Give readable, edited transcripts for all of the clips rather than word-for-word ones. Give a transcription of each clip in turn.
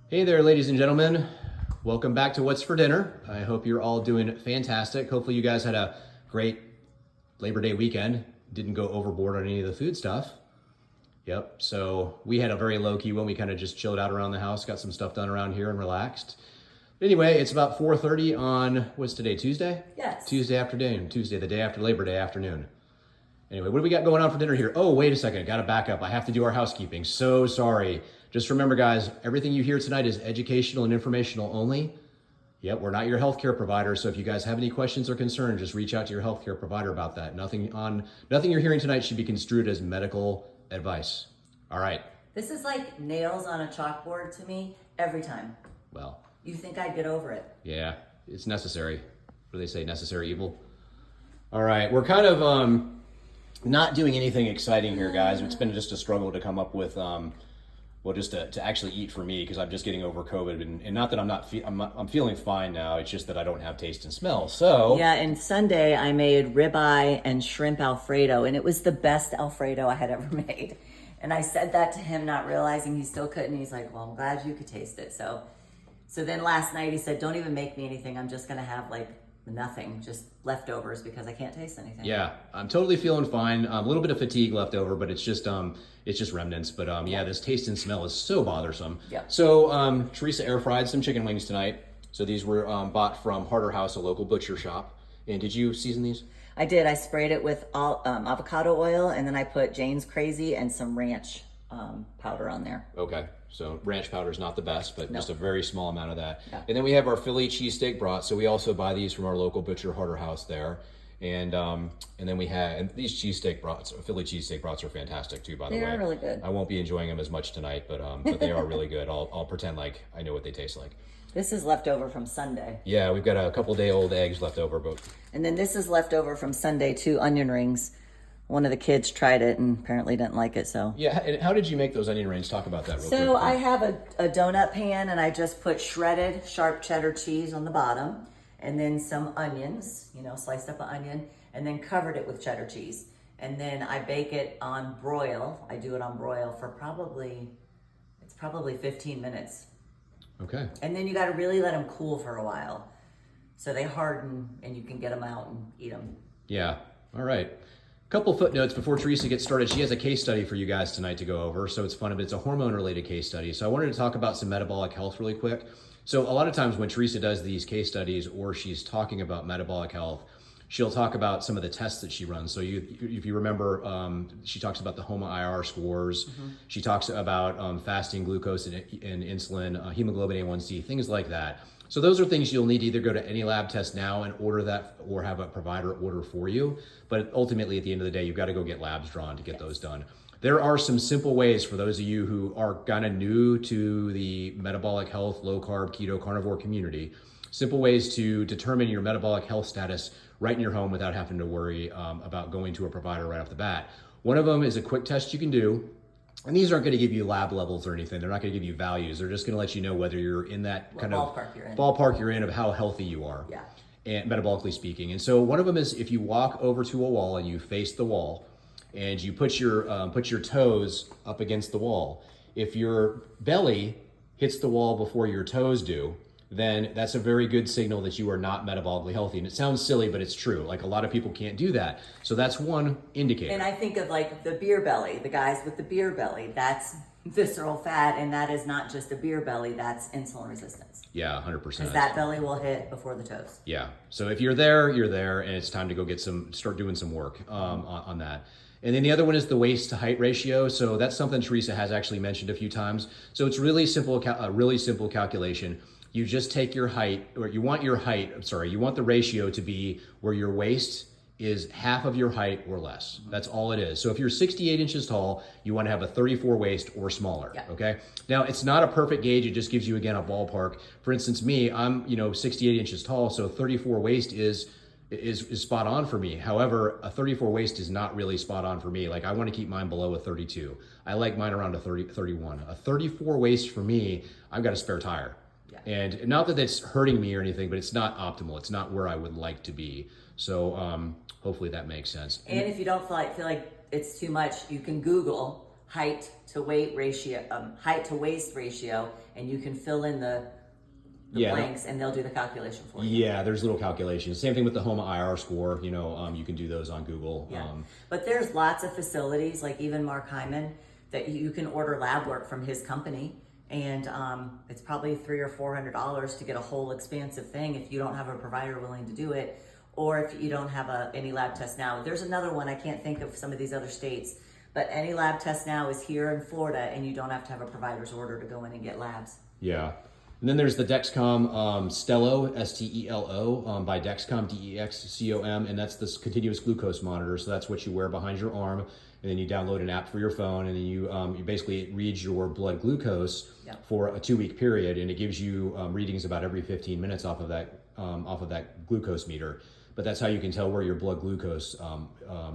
Hey there, ladies and gentlemen. Welcome back to What's for Dinner. I hope you're all doing fantastic. Hopefully you guys had a great Labor Day weekend. Didn't go overboard on any of the food stuff. Yep, so we had a very low-key one. We kind of just chilled out around the house, got some stuff done around here and relaxed. Anyway, it's about 4:30 on, what's today, Tuesday? Yes. Tuesday afternoon, Tuesday, the day after Labor Day afternoon. Anyway, what do we got going on for dinner here? Oh, wait a second, gotta back up. I have to do our housekeeping. So sorry. Just remember, guys, everything you hear tonight is educational and informational only. Yep, we're not your healthcare provider, so if you guys have any questions or concerns, just reach out to your healthcare provider about that. Nothing you're hearing tonight should be construed as medical advice. All right. This is like nails on a chalkboard to me every time. Well. You think I'd get over it. Yeah, it's necessary. What do they say, necessary evil? All right, we're kind of not doing anything exciting here, guys. It's been just a struggle to come up with just to actually eat for me, because I'm just getting over COVID, and not that I'm feeling fine now. It's just that I don't have taste and smell. So yeah, and Sunday I made ribeye and shrimp Alfredo, and it was the best Alfredo I had ever made. And I said that to him, not realizing he still couldn't. He's like, "Well, I'm glad you could taste it." So then last night he said, "Don't even make me anything. I'm just gonna have like nothing, just leftovers, because I can't taste anything." Yeah, I'm totally feeling fine. A little bit of fatigue left over, but it's just remnants. But yeah, this taste and smell is so bothersome. Yeah. So Teresa air fried some chicken wings tonight. So these were bought from Harder House, a local butcher shop. And did you season these? I did. I sprayed it with avocado oil, and then I put Jane's Crazy and some ranch powder on there. Okay. So ranch powder is not the best, but just a very small amount of that. Yeah. And then we have our Philly cheesesteak brats. So we also buy these from our local butcher, Harder House there. And then we have these cheesesteak brats. Philly cheesesteak brats are fantastic too, by the way. They are really good. I won't be enjoying them as much tonight, but they are really good. I'll pretend like I know what they taste like. This is leftover from Sunday. Yeah, we've got a couple day old eggs left over, but. And then this is leftover from Sunday, 2 onion rings. One of the kids tried it and apparently didn't like it, so. Yeah, and how did you make those onion rings? Talk about that real quick. So I have a donut pan, and I just put shredded sharp cheddar cheese on the bottom, and then some onions, sliced up an onion, and then covered it with cheddar cheese. And then I bake it on broil. I do it on broil for probably 15 minutes. Okay. And then you got to really let them cool for a while, so they harden and you can get them out and eat them. Yeah, all right. Couple footnotes before Teresa gets started. She has a case study for you guys tonight to go over, so it's fun, but it's a hormone-related case study. So I wanted to talk about some metabolic health really quick. So a lot of times when Teresa does these case studies or she's talking about metabolic health, she'll talk about some of the tests that she runs. So if you remember, she talks about the HOMA-IR scores. Mm-hmm. She talks about fasting glucose and insulin, hemoglobin A1C, things like that. So those are things you'll need to either go to any lab test now and order that, or have a provider order for you. But ultimately, at the end of the day, you've got to go get labs drawn to get those done. There are some simple ways for those of you who are kind of new to the metabolic health, low carb, keto, carnivore community, simple ways to determine your metabolic health status right in your home without having to worry about going to a provider right off the bat. One of them is a quick test you can do. And these aren't going to give you lab levels or anything. They're not going to give you values. They're just going to let you know whether you're in that kind of ballpark you're in of how healthy you are. Yeah. And metabolically speaking. And so one of them is if you walk over to a wall and you face the wall and you put your toes up against the wall. If your belly hits the wall before your toes do, then that's a very good signal that you are not metabolically healthy. And it sounds silly, but it's true. Like a lot of people can't do that. So that's one indicator. And I think of like the beer belly, the guys with the beer belly, that's visceral fat, and that is not just a beer belly, that's insulin resistance. Yeah, 100%. Because that belly will hit before the toes. Yeah, so if you're there, you're there, and it's time to go start doing some work on that. And then the other one is the waist to height ratio. So that's something Teresa has actually mentioned a few times. So it's really simple, a really simple calculation. You just take your height, or you want the ratio to be where your waist is half of your height or less. That's all it is. So if you're 68 inches tall, you want to have a 34 waist or smaller, okay? Now, it's not a perfect gauge. It just gives you, again, a ballpark. For instance, me, I'm 68 inches tall, so 34 waist is spot on for me. However, a 34 waist is not really spot on for me. Like I want to keep mine below a 32. I like mine around a 31. A 34 waist for me, I've got a spare tire. And not that it's hurting me or anything, but it's not optimal. It's not where I would like to be. So hopefully that makes sense. And if you don't feel like it's too much, you can Google height to waist ratio, and you can fill in the blanks, and they'll do the calculation for you. Yeah, there's little calculations. Same thing with the HOMA IR score. You can do those on Google. Yeah. But there's lots of facilities, like even Mark Hyman, that you can order lab work from his company, and it's probably $300 or $400 to get a whole expansive thing if you don't have a provider willing to do it, or if you don't have any lab test now. There's another one, I can't think of some of these other states, but any lab test now is here in Florida, and you don't have to have a provider's order to go in and get labs. Yeah. And then there's the Dexcom Stelo, Stelo, by Dexcom, Dexcom, and that's this continuous glucose monitor. So that's what you wear behind your arm, and then you download an app for your phone, and then you basically, it reads your blood glucose for a 2-week period, and it gives you readings about every 15 minutes off of that glucose meter. But that's how you can tell where your blood glucose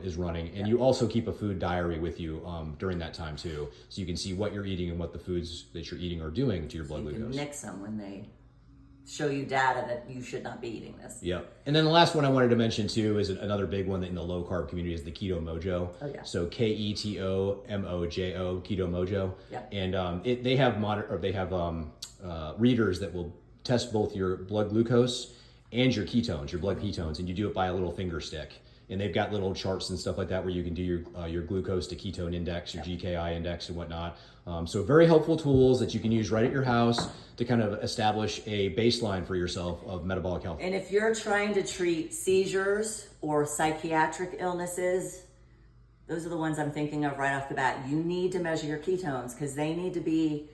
is running. And you also keep a food diary with you during that time too. So you can see what you're eating and what the foods that you're eating are doing to your blood glucose. You can nix them when they show you data that you should not be eating this. Yep. And then the last one I wanted to mention too is another big one in the low carb community is the Keto Mojo. Oh yeah. So KETO MOJO, Keto Mojo. Yep. And they have readers that will test both your blood glucose and your ketones, your blood ketones, and you do it by a little finger stick. And they've got little charts and stuff like that where you can do your glucose to ketone index, your GKI index and whatnot. So very helpful tools that you can use right at your house to kind of establish a baseline for yourself of metabolic health. And if you're trying to treat seizures or psychiatric illnesses, those are the ones I'm thinking of right off the bat. You need to measure your ketones because they need to be,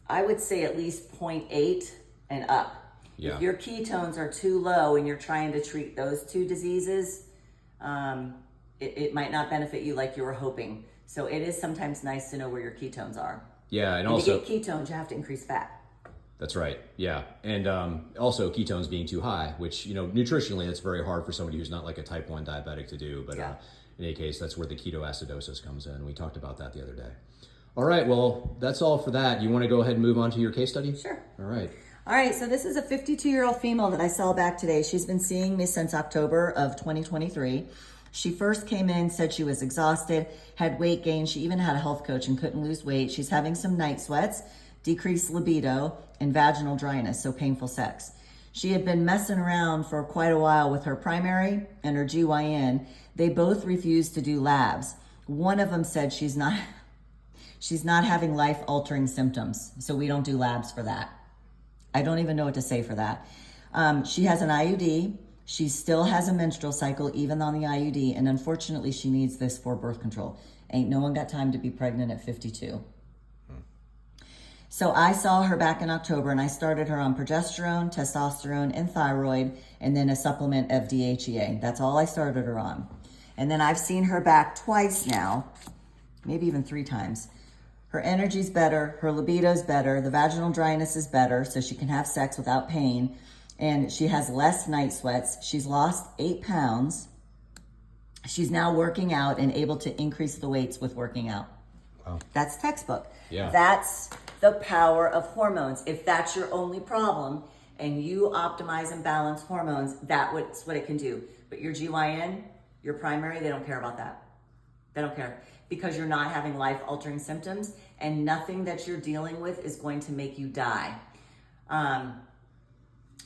I would say, at least 0.8 and up. Yeah. If your ketones are too low and you're trying to treat those two diseases, it might not benefit you like you were hoping. So it is sometimes nice to know where your ketones are. Yeah, and to also get ketones, you have to increase fat. That's right. Yeah, and also ketones being too high, which nutritionally it's very hard for somebody who's not like a type 1 diabetic to do. But in any case, that's where the ketoacidosis comes in. We talked about that the other day. All right. Well, that's all for that. You want to go ahead and move on to your case study? Sure. All right. All right, so this is a 52-year-old female that I saw back today. She's been seeing me since October of 2023. She first came in, said she was exhausted, had weight gain. She even had a health coach and couldn't lose weight. She's having some night sweats, decreased libido, and vaginal dryness, so painful sex. She had been messing around for quite a while with her primary and her GYN. They both refused to do labs. One of them said she's not having life-altering symptoms, so we don't do labs for that. I don't even know what to say for that. She has an IUD. She still has a menstrual cycle, even on the IUD. And unfortunately, she needs this for birth control. Ain't no one got time to be pregnant at 52. So I saw her back in October, and I started her on progesterone, testosterone, and thyroid, and then a supplement of DHEA. That's all I started her on. And then I've seen her back twice now, maybe even 3 times. Her energy's better, her libido's better, the vaginal dryness is better, so she can have sex without pain, and she has less night sweats. She's lost 8 pounds. She's now working out and able to increase the weights with working out. Wow. That's textbook. Yeah. That's the power of hormones. If that's your only problem and you optimize and balance hormones, that's what it can do. But your GYN, your primary, they don't care about that. They don't care. Because you're not having life-altering symptoms, and nothing that you're dealing with is going to make you die.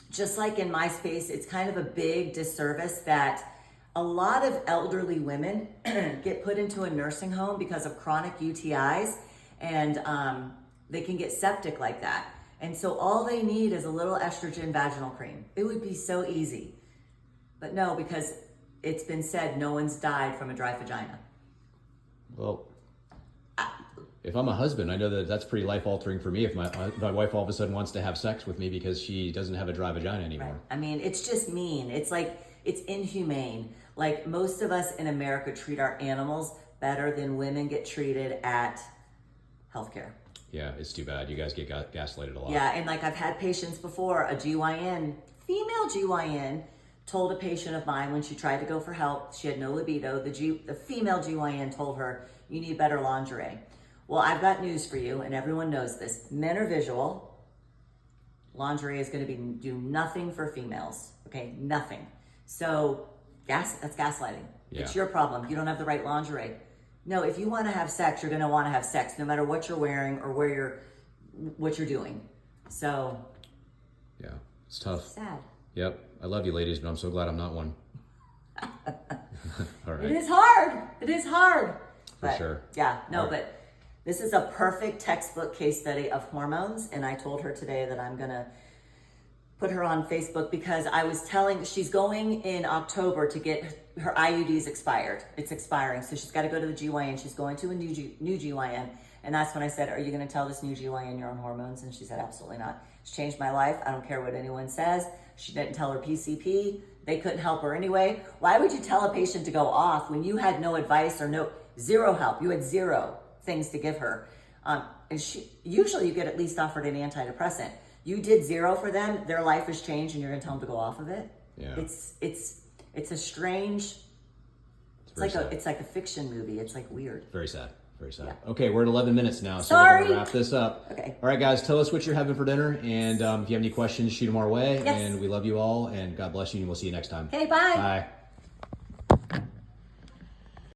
Just like in my space, it's kind of a big disservice that a lot of elderly women get put into a nursing home because of chronic UTIs, and they can get septic like that. And so all they need is a little estrogen vaginal cream. It would be so easy. But no, because it's been said no one's died from a dry vagina. Well, if I'm a husband, I know that that's pretty life-altering for me if my wife all of a sudden wants to have sex with me because she doesn't have a dry vagina anymore. Right. I mean, it's just mean. It's like, it's inhumane. Like, most of us in America treat our animals better than women get treated at healthcare. Yeah, it's too bad. You guys get gaslighted a lot. Yeah, and like I've had patients before, a GYN, female GYN, told a patient of mine when she tried to go for help, she had no libido, the female GYN told her, you need better lingerie. Well, I've got news for you, and everyone knows this. Men are visual. Lingerie is going to do nothing for females, okay? Nothing. So that's gaslighting. Yeah. It's your problem. You don't have the right lingerie. No, if you want to have sex, you're going to want to have sex no matter what you're wearing or what you're doing. So. Yeah, it's tough. Sad. Yep. I love you ladies, but I'm so glad I'm not one. All right. It is hard. It is hard. For sure. Yeah, no, All right. but this is a perfect textbook case study of hormones. And I told her today that I'm going to put her on Facebook because I was telling, she's going in October to get her IUDs expired. It's expiring. So she's got to go to the GYN. She's going to a new GYN. And that's when I said, are you going to tell this new GYN you're on hormones? And she said, absolutely not. It's changed my life. I don't care what anyone says. She didn't tell her PCP. They couldn't help her anyway. Why would you tell a patient to go off when you had no advice or zero help? You had zero things to give her. And usually you get at least offered an antidepressant. You did zero for them. Their life has changed and you're going to tell them to go off of it. Yeah. It's a strange, it's like a fiction movie. It's like weird. Very sad. Very sad. Yeah. Okay, we're at 11 minutes now, so Sorry. we're going to wrap this up. Okay. All right, guys, tell us what you're having for dinner, and if you have any questions, shoot them our way. Yes. And we love you all, and God bless you, and we'll see you next time. Okay, bye. Bye.